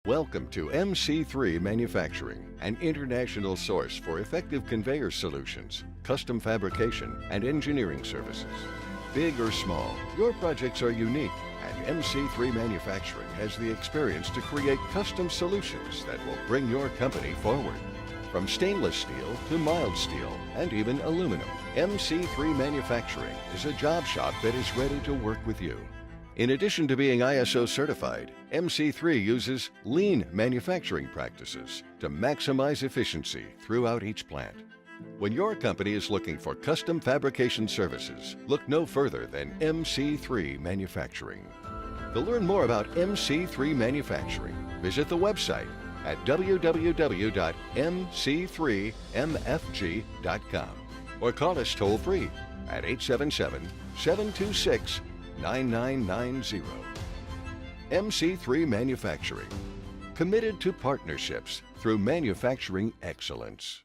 Welcome to MC3 Manufacturing, an international source for effective conveyor solutions, custom fabrication, and engineering services. Big or small, your projects are unique, and MC3 Manufacturing has the experience to create custom solutions that will bring your company forward. From stainless steel to mild steel and even aluminum, MC3 Manufacturing is a job shop that is ready to work with you. In addition to being ISO certified, MC3 uses lean manufacturing practices to maximize efficiency throughout each plant. When your company is looking for custom fabrication services, look no further than MC3 Manufacturing. To learn more about MC3 Manufacturing, visit the website at www.mc3mfg.com or call us toll-free at 877-726-9990. MC3 Manufacturing, committed to partnerships through manufacturing excellence.